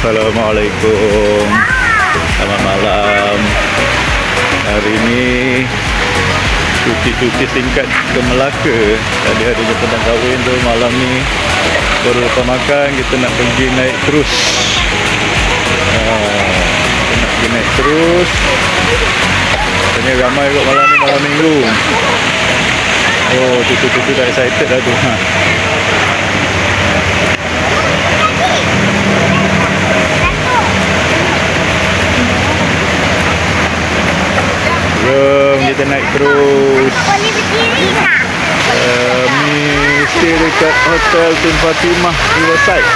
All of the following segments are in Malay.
Assalamualaikum. Selamat malam. Hari ini cuti-cuti singkat ke Melaka. Tadi harinya petang kahwin tu, malam ni baru lepas makan kita nak pergi naik terus. Kita nak pergi naik terus. Ini ramai kot malam ni, malam minggu. Oh, cucu-cucu dah excited dah tu. Jom kita naik terus. Boleh berdiri tak? Ni stay dekat Hotel Tun Fatimah Riverside.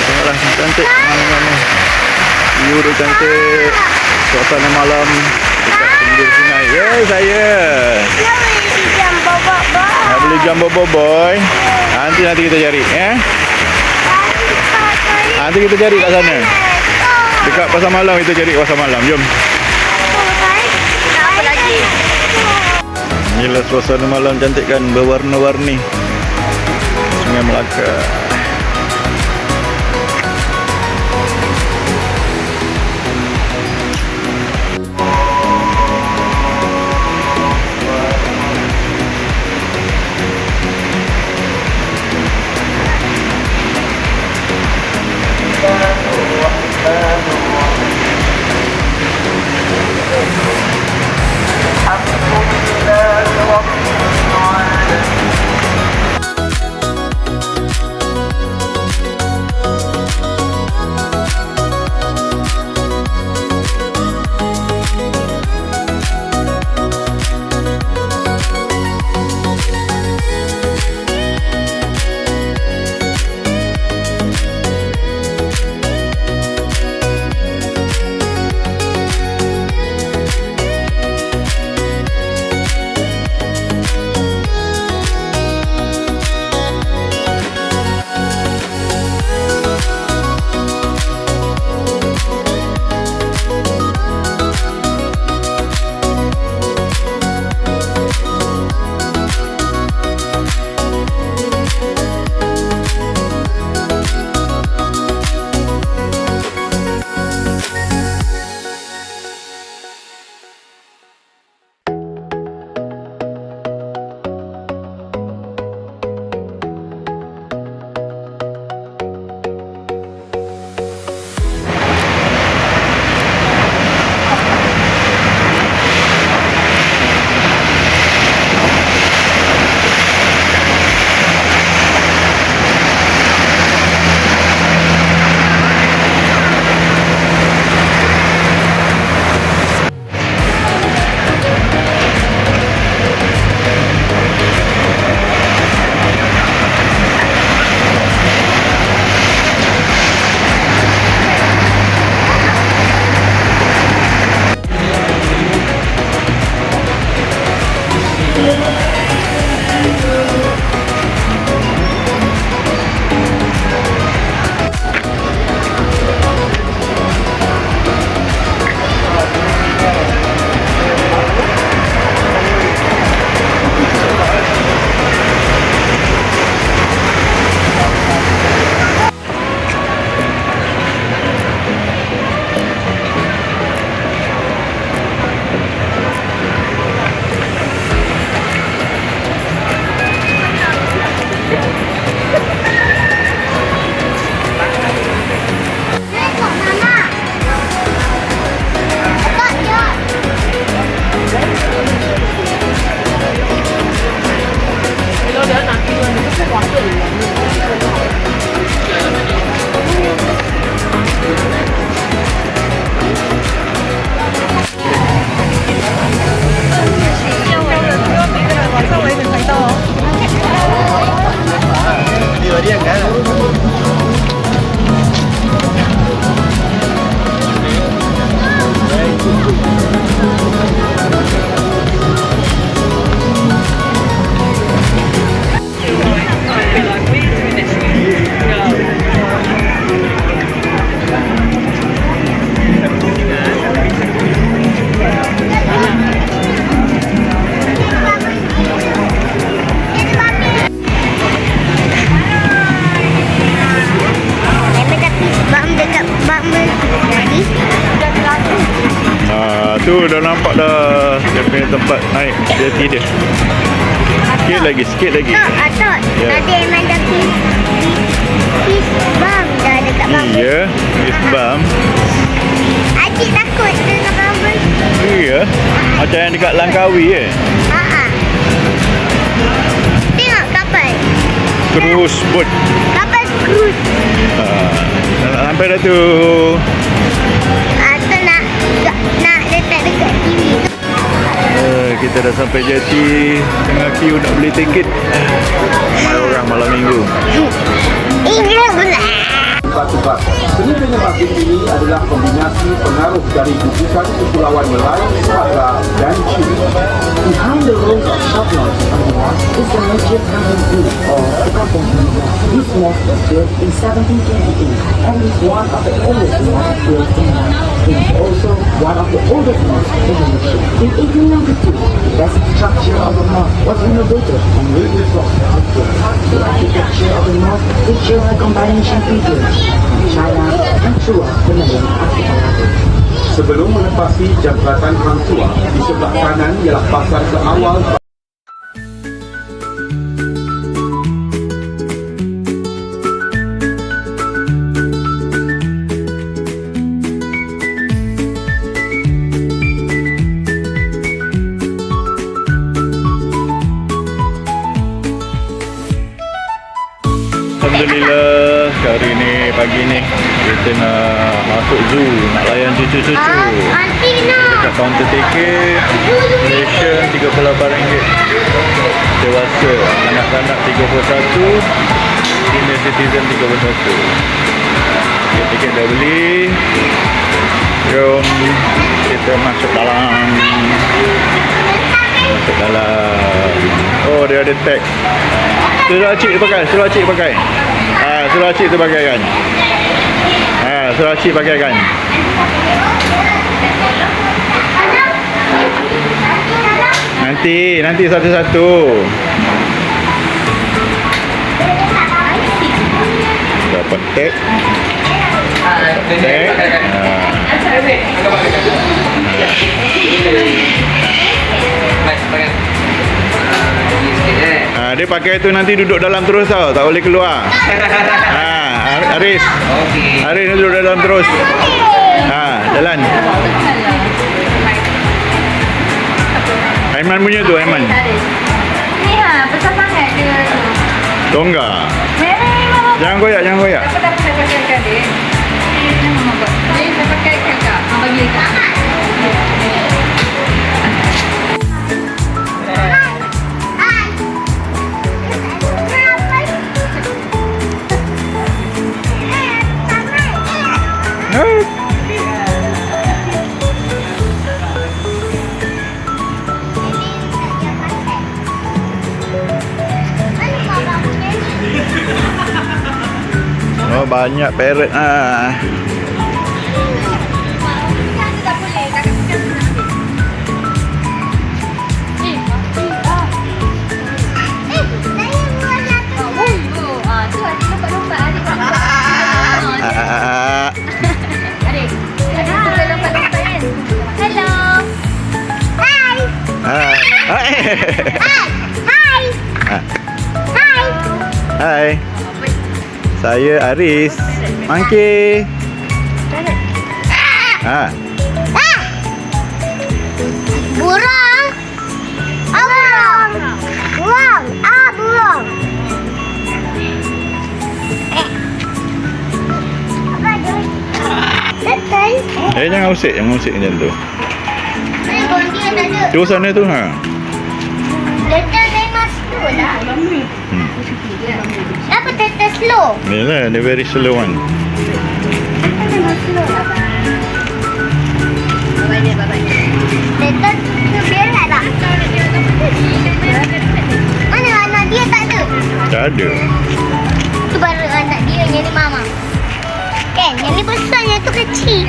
Tengoklah cantik mana-mana. View dia cantik. Suasana malam dekat pinggir sungai. Saya. Beli jumbo boy. Nak beli jumbo boy. Nanti kita cari Nanti kita cari kat sana. Dekat pasar malam kita cari pasar malam. Jom. Apa lagi? Inilah suasana malam cantik kan, berwarna-warni. Sungai Melaka. Tu dah nampak dah dia punya tempat naik jeti dia. Sikit lagi. Atot. Ya. Ada Aiman dah fish bum dah dekat bumper. Iya, fish bump. Adik takut dengan bumper. Iya. Macam yang dekat Langkawi Haa. Tengok kapal. Cruise boat. Kapal cruise. Nak sampai dah tu. Atau nak letak dekat TV. Kita dah sampai jeti. Tengah queue nak beli tiket. Ramai orang malam minggu. Ini pula. Batu-batu. Sebenarnya batin ini adalah kombinasi pengaruh dari gugusan Kepulauan Melayu, Sumatera dan Chile. Behind the rows of shop lots on the mosque is the Masjid Hamid or the Kampung Hamid. This mosque was built in 1728 and is one of the oldest mosques built in Myanmar. It is also one of the oldest mosques in Indonesia. In 1892, the basic structure of the mosque was renovated and rebuilt. The architecture of the mosque features a combination features China and Chua Malayan archipelago. Sebelum menepasi jambatan Hang Tuah, di sebelah kanan ialah pasar ke awal. Alhamdulillah, hari ni pagi ni kita nak masuk zoo, nak layan cucu-cucu. Aunty nak. Dekat kaunter tiket, Malaysian RM38. Dewasa, anak-anak 31, senior citizen 31. Tiket dah beli. Jom kita masuk dalam. Oh, dia ada tag. Suruh cik pakai, suruh cik pakai. Suruh cik tu pakai kan. Suruh cik pakai kan. Nanti satu-satu. Dapat tag. Dia pakai tu nanti duduk dalam terus tau, tak boleh keluar. Aris. Aris duduk dalam terus. Jalan. Aiman punya tu, Aiman. Ni besar sangat dia tu. Tonggak. Jangan goyak. Apa dah pakai kan dia? Ini mama buat. Ni saya pakai kan kak. Bagi kak. Oh, banyak parrot Hai. Saya Aris. Monkey. Burung. Burung. Burung. Burung. Apa dia? Tetel. Jangan usik macam tu. Bondi ada. Tu sana tu Tetel memang slow lah. Kenapa tetel slow? Yalah, dia very slow one. Memang slow lah. Tetel tu berat tak? Mana anak dia tak ada? Tak ada. Tu baru anak dia yang ni mama. Kan? Yang ni besar, yang tu kecil.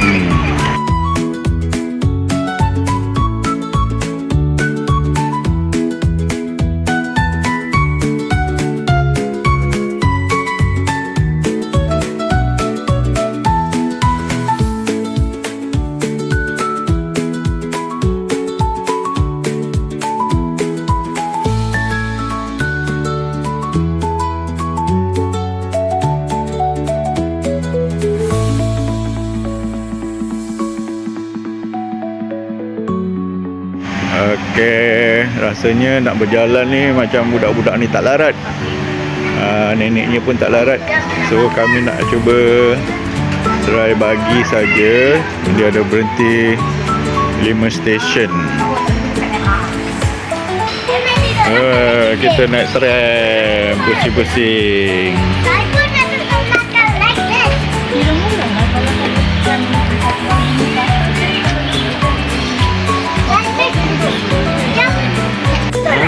Rasanya nak berjalan ni macam budak-budak ni tak larat. Neneknya pun tak larat. So kami nak cuba try bagi saja. Dia ada berhenti 5 stesen. Kita naik tram, pusing-pusing. Saya pun nak makan like this.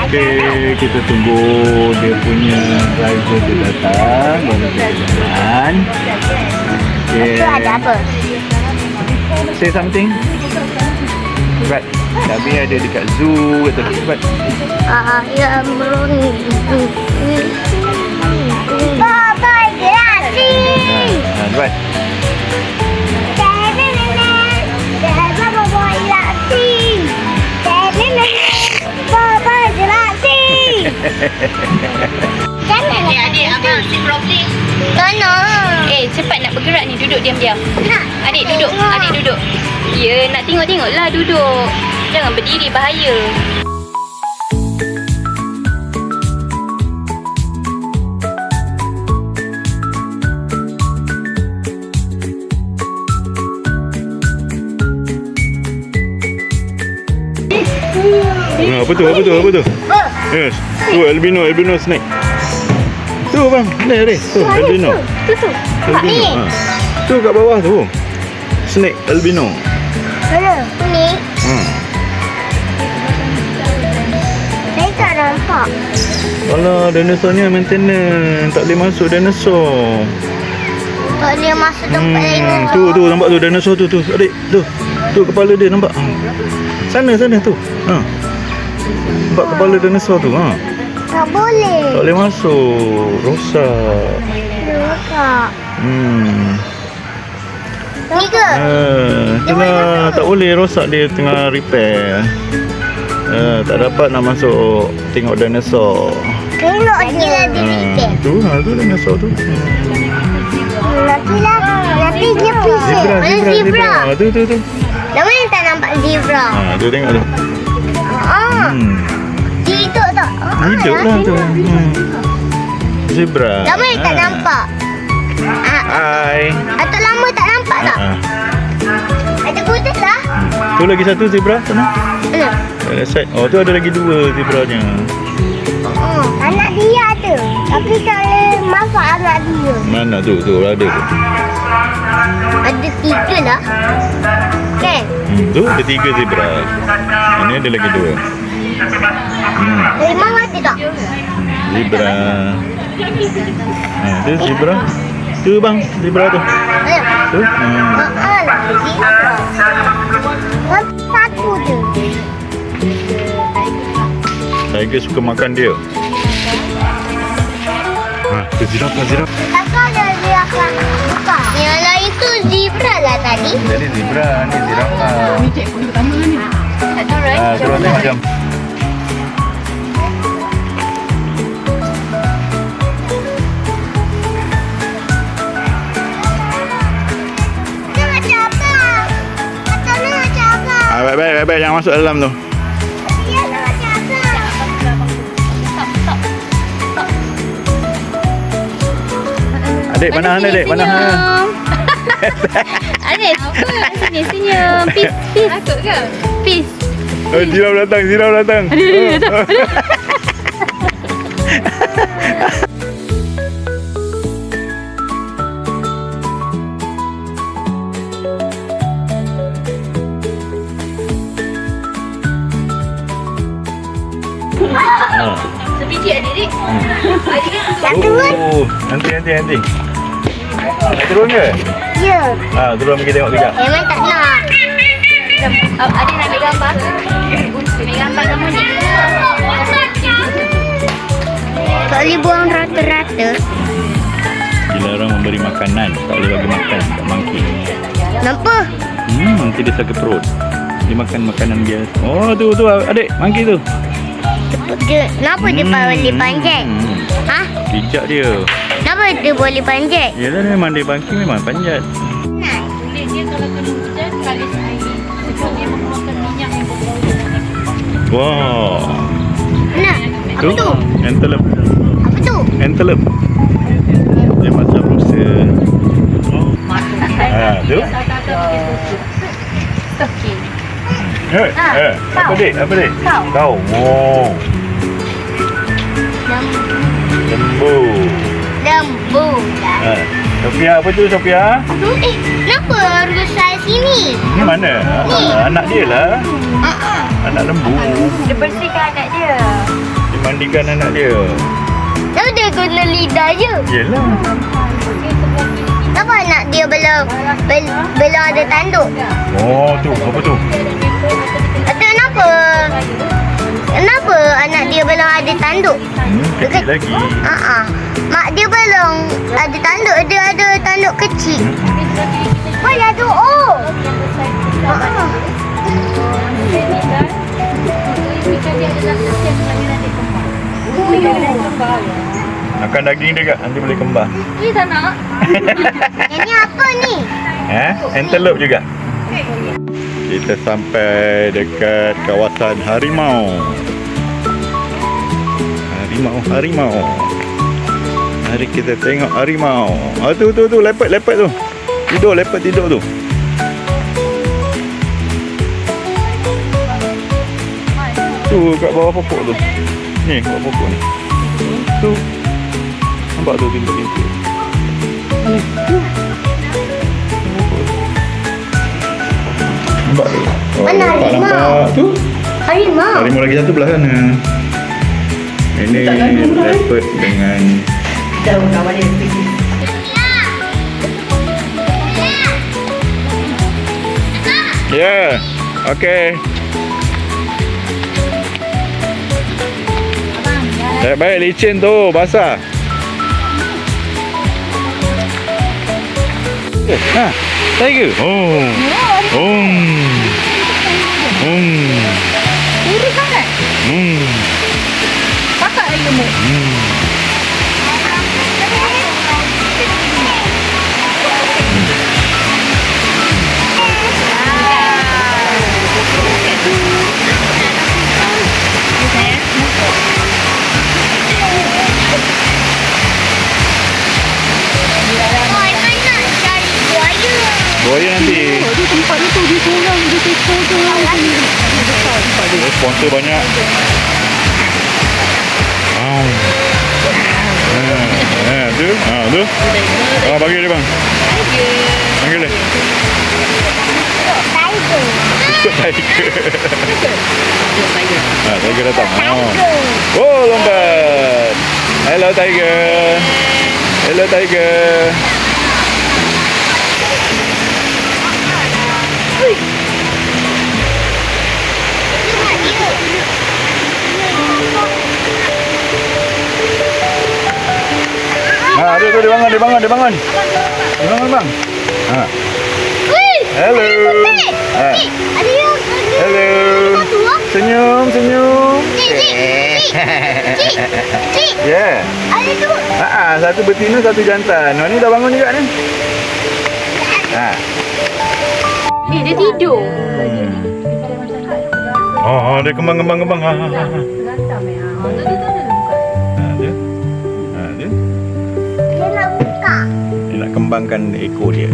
Okey, kita tunggu dia punya driver dia datang baru kita jalan. Okay. Itu ada apa? Say something. Right. Kami ada dekat zoo kata right. Ya meroni. Baba gelasi. Right. Adik, abang sit properly. Cepat nak bergerak ni. Duduk diam-diam. Adik duduk. Adik duduk. Ya, nak tengok-tengoklah duduk. Jangan berdiri, bahaya. Apa tu? Yes. Tu albino snake. Tu bang, ada. Tu albino. Albino. Tu kat bawah tu. Snake albino. Mana? Ni. Saya tak nampak. Alah, dinosaur ni maintenance. Tak boleh masuk dinosaur. Tak boleh masuk tempat lain. Tu nampak tu dinosaur tu. Adik, tu. Tu kepala dia nampak. Sana tu. Nampak kepala dinosaur tu. Tak boleh. Tak boleh masuk. Rosak. Ni ke? Tengah tak boleh, rosak dia tengah repair. Tak dapat nak masuk tengok dinosaur. Tengok dia di repair. Tu dinosaur tu. Nanti dia pusing. Mana zebra? Tu. Lama ni tak nampak zebra. Tu tengok tu. Hidup tak? Hidup lah tu. Zebra. Lama ni tak nampak. Hai. Atau lama tak nampak tak? Ada putih lah. Tu lagi satu zebra sana. Ada side. Oh, tu ada lagi 2 zebranya. Anak dia tu. Tapi tak boleh masuk anak dia. Mana tu ada tu. Ada 3 lah. Kan? Tu ada 3 zebra. Ini ada lagi 2. Dari mana ada tak? Zebra. Tu zebra. Tu bang, zebra tu. Tu. Alah, zebra. Satu je. Tiger suka makan dia. Tu zirafah. Kakak ada zebra. Yang lain tu zebra lah tadi. Jadi zebra, ni zirafah. Ni cikgu pertama ni. Satu right. Turun tengok jam. Dia macam apa? Macam ni macam apa? Baik, jangan masuk dalam tu. Dia macam apa? Adik, mana hang adik? Mana hang? Adik, sini senyum. Peace. Takut ke? Peace. Oh, Ziraf datang. Adik, datang. Sebiji adik. Yang turun? Oh, nanti. Nak turun ke? Ya. Turun pergi tengok kejap. Memang tak nak. Adik nak ambil gambar? Ambil gambar kamu ni. Tak boleh buang rata-rata. Dilarang memberi makanan. Tak boleh bagi makan kat monkey. Kenapa? Nanti dia sakit perut. Dia makan makanan dia. Oh, tu adik, monkey tu. Kenapa dia boleh panjat? Ha? Bijak dia. Kenapa dia boleh panjat? Yelah, memang dia monkey memang panjat. Kulit dia kalau kena hujan, kalis air. Sebab dia mengeluarkan minyak yang berbau. Wah. Tu, tu? antelope. Apa tu? Antelope. Dia macam rusa. Tu. Apa dik? Apa dik? Kau. Oh. Lembu. Lembu. Sophia, apa tu Sophia? Kenapa harus saya sini? Ni mana? Anak dia lah. Anak lembu. Dia bersihkan anak dia. Dia mandikan anak dia. Kenapa dia guna lidah je? Yelah. Kenapa anak dia belum ada tanduk? Oh tu, apa tu? Atau kenapa anak dia belum ada tanduk? Kecil lagi. Mak dia belum ada tanduk, dia ada tanduk kecil. Oh, dah tu. Oh. Makan daging dia kak, nanti boleh kembar. Ni tak nak. Yang ni apa ni? Antelope juga. Kita sampai dekat kawasan harimau. Harimau. Mari kita tengok harimau. Tu leopard tu. Leopard tidur tu. Tu kat bawah pokok tu. Ni bawah pokok ni. Tu. Nampak tu pintu-pintu. Nampak tu. Mana harimau? Nampak tu. Harimau. Harimau lagi satu belah sana. Ini leopard dengan ya, okey. Baik, licin tu, basah. Tiger. Uri sangat. Pakak lagi gemuk. Buaya nanti. Sponsor banyak. Tu. Bagi dia bang. Panggil dia. Ikut tiger. Tiger datang. Oh, lompat. Hello tiger. Hello tiger. Dia bangun. Dia bangun bang. Hello. Hello. Senyum. Ya. Ada tu. Satu betina, satu jantan. Ni dah bangun juga ni. Dia tidur. Dia kembang. Dia nak kembangkan ekor dia.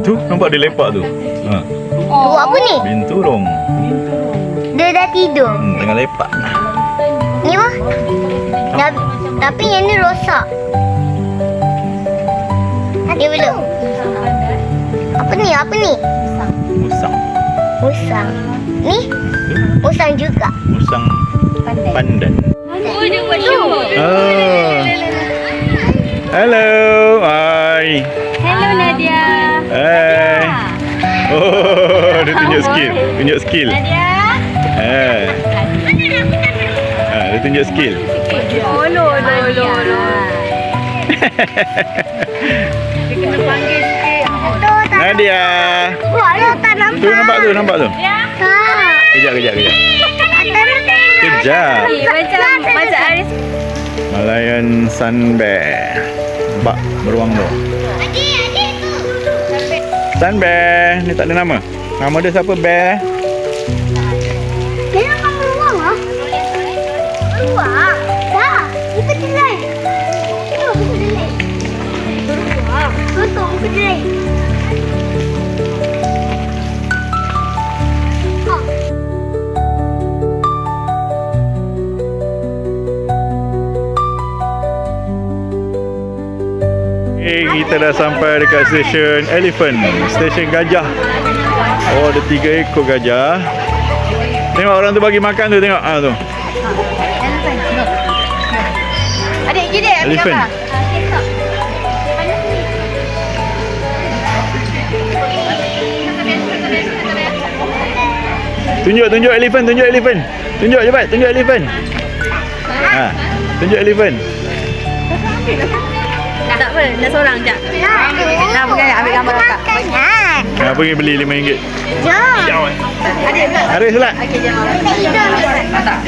Tu nampak dia lepak tu. Tu apa ni? Binturong. Dia dah tidur. Tengah lepak. Ni mah. Tapi yang ni rosak. Dia belum. Apa ni? Musang. Ni? Musang juga. Musang pandan. Oh, dia buat shoot. Hello. Hai. Hello Nadia. Hai. Dia tunjuk skill. Nadia. Dia tunjuk skill. Lo. Dia kena panggil sikit. Nadia. Wah, tak nampak. Tu nampak tu. Kejap. Kejap. Macam Aris. Malayan sun bear. Nampak beruang tu. Adik tu. Sun bear. Ni tak ada nama. Nama dia siapa bear? Dia nak beruang ah. Kita dah sampai dekat stesen Elephant, stesen gajah. Oh, ada 3 ekor gajah. Tengok orang tu bagi makan tu, tengok. Tu. Adik gini ambil Elephant. gambar. Tunjuk elephant, tunjuk elephant. Tunjuk cepat, tunjuk elephant. Ha, tunjuk elephant. Tak apa, dah seorang jap. Nak pergi ambil gambar kakak. Ha, pergi beli RM5. Jom. Adik pula. Haris pula. Okey, jom. Tak.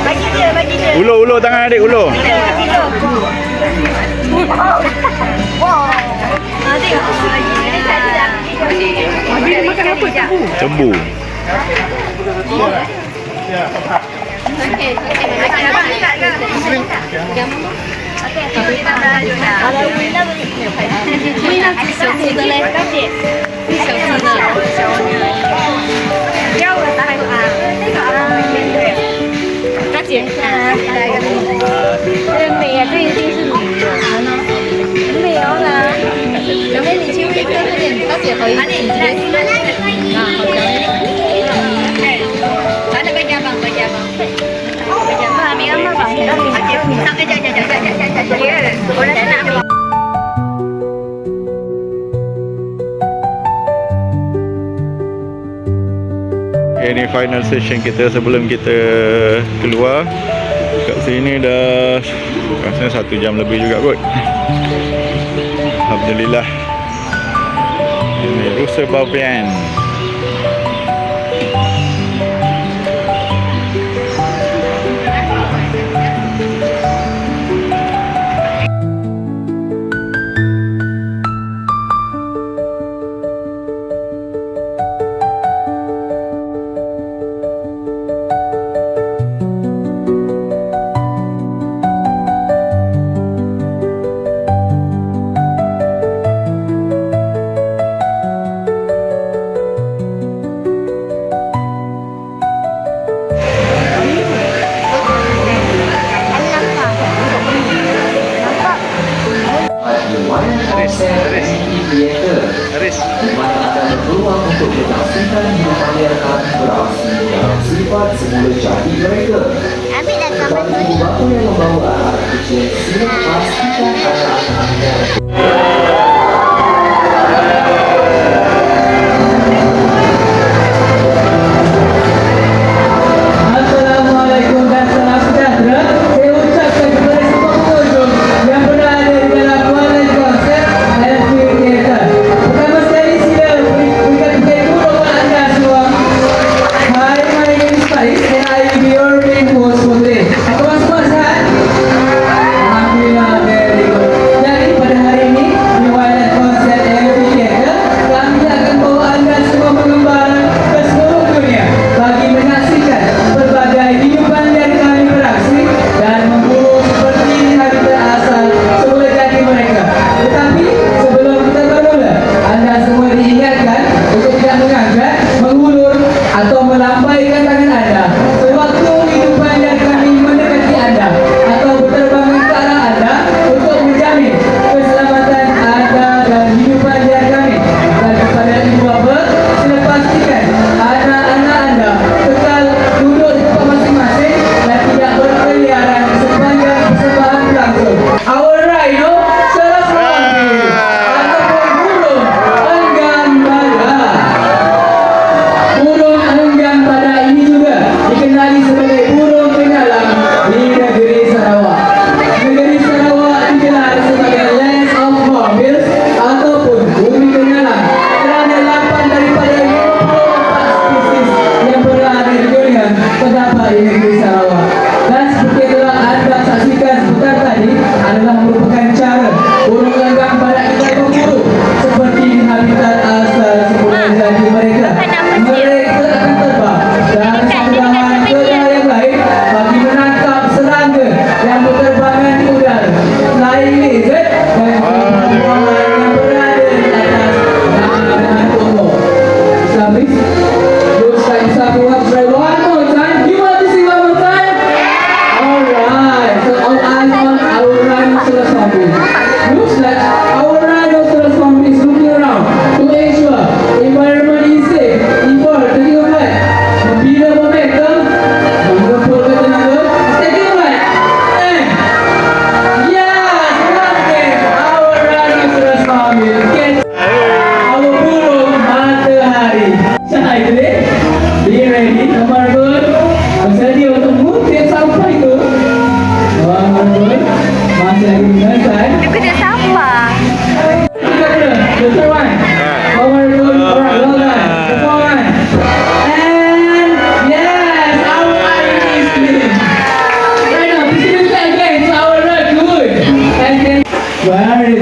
Bagi dia. Ulur tangan adik, ulur. Adik. Adik makan apa jap? Cembu. Okey. Makan apa? Gambar. Okey, kita dah dah. Kalau Wina Wina 小只的嘞，大姐，小只的，要我打一个啊，那个啊，大姐，来一个，这美呀，这一定是女的，没有啦，小妹你去那边那边，大姐可以，来，啊，好的，来那边加棒，加棒。Ambil gambar bang. Ini final session kita sebelum kita keluar. Kat sini dah rasanya 1 jam lebih juga kot. Alhamdulillah. Ini Rusa Bavian. Haris. Di mana anda berpeluang untuk menyaksikan hidup masyarakat beraksi dalam sifat semula jadi mereka. Ambil dah gambar Bagi tu ni. ibu bapa yang membawa anak kecil, sila pastikan anak-anak anda Assalamualaikum dan salam sejahtera. Saya ucapkan kepada semua pengunjung yang berada di dalam Kuala Konsep Elephant Theatre. Pertama sekali sila berikan kepada rombongan anda semua. Hi, my name is Faris and I will be your main host for today. Apa semua sihat? Alhamdulillah, very good. Jadi pada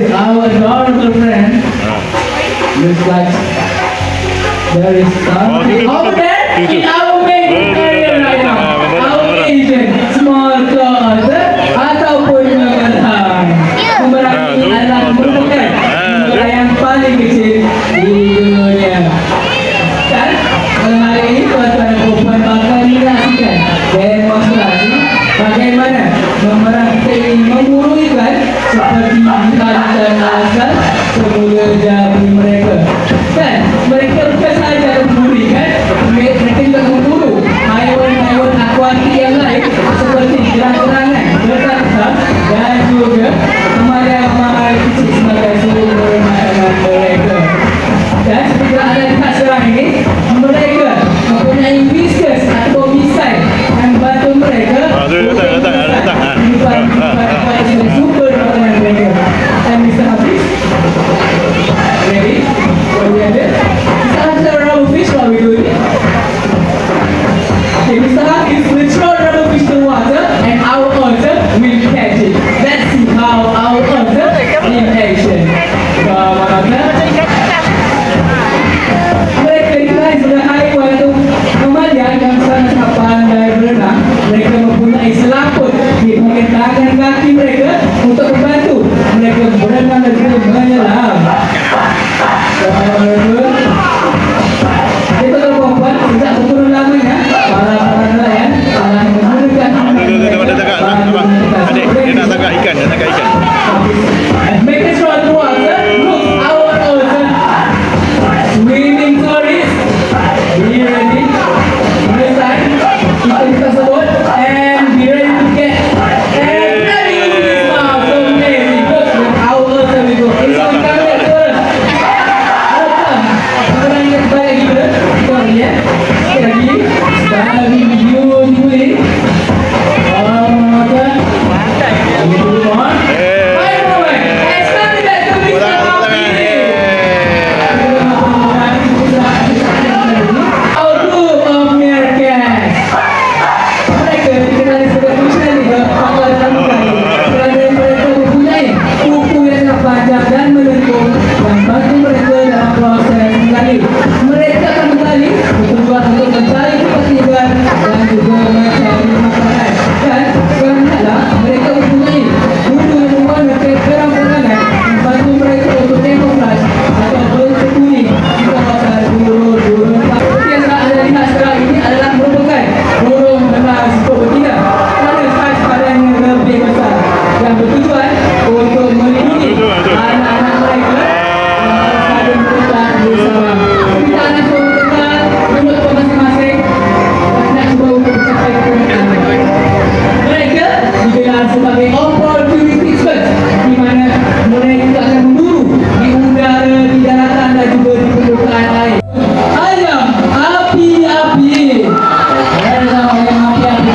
is our adorable friend. Looks like there is something over there in our main area right now. Our agent, small claws, ataupun memerang. Memerang ini adalah merupakan memerang yang paling kecil di dunia. Dan pada hari ini tuan-tuan dan puan bakal menyaksikan demonstrasi bagaimana memerang kita ini memburu ikan seperti ikan dan asal semula jadi mereka. Dan mereka bukan sahaja memburu ikan, mereka juga memburu haiwan-haiwan akuatik yang lain seperti gerang-gerangan, besar dan juga kemarin-kemarin kecil sebagai sumber makanan mereka. Dan seperti anda lihat sekarang ini, mereka mempunyai whiskers atau misai yang bantu mereka sumber makanan mereka. And Mr. Hafiz, ready? What we have it? Mr. Hafiz, a rubber fish while we do it. Okay, Mr. Hafiz will throw the rubber fish to water and our otter will catch it. Let's see how our otter in action. Come on, mereka dikenali sebagai haiwan atau mamalia yang sangat pandai berenang. Mereka mempunyai selaput di bahagian tangan kaki mereka untuk membantu mereka berenang dan juga menyelam. Kita tahu perempuan tidak berturun lamanya. Para nelayan akan menggunakan Adik, dia nak tangkap ikan, make it through the water. Look, our ocean swimming tourists. Be ready. This time, kita buka sebut and be ready to get and ready to this mouth. So amazing. Look, with our ocean we go. It's on camera first. Sekarang kita balik kita. Kita lihat. Sekali lagi. Sekarang video ni. Mereka akan kembali bertugas untuk mencari ketertiban dan juga mencari makanan. Dan sebenarnya mereka mempunyai bulu yang membuat kerang-kerangan membantu mereka untuk camouflage atau bersembunyi di kawasan burung-burung. Seperti yang anda lihat sekarang ini adalah merupakan burung benar sikap betina kerana saiz badannya lebih besar dan bertujuan untuk melindungi anak-anak mereka yang berada bersama. Kita akan cuba mendengar menurut masing-masing dan nak cuba untuk mencapai kepentingan. Mereka digelar sebagai opportunity experts di mana mereka akan memburu di udara, di daratan dan juga di permukaan air. Ayam api-api. Ayam api-api.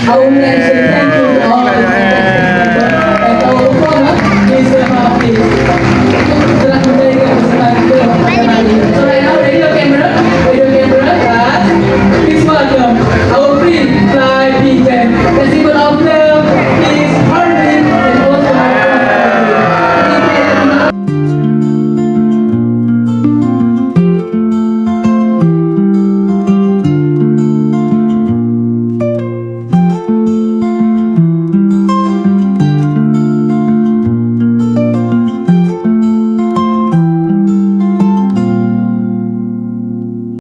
I would like to say thank you